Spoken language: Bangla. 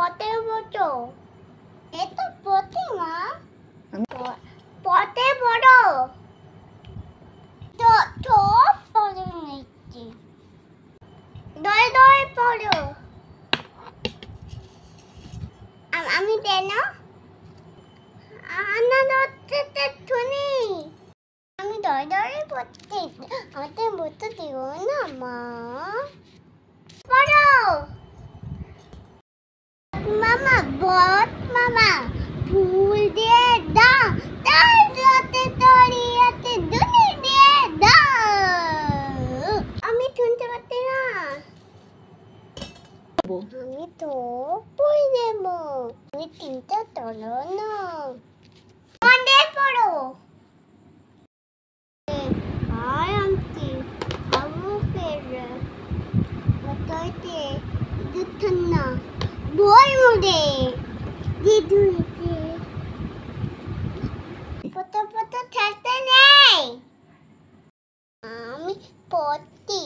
পথে বসো। এ তো পথে মা। পথে বড়। তো তো পড়ে নিচ্ছি। দই দই পড়ো। আমি দেন আনা দতে শুনি। আমি দই দই পড়তে আমাকে বলতে দিও না মা। পড়ো মামা বট মামা ফুল দিয়ে দাও তার রাতে তরিয়াতে দুনি দিয়ে দাও। আমি শুনতে পাচ্ছি না। আমি তো পড়ে দেব। তুমি তিনটা তোলো না। মনে পড়ো। আর আনছি আবু ফের মতইতে দুধন না বই মুদে দিদুইতে পত পত থাকতে নেই। আমি পড়ছি।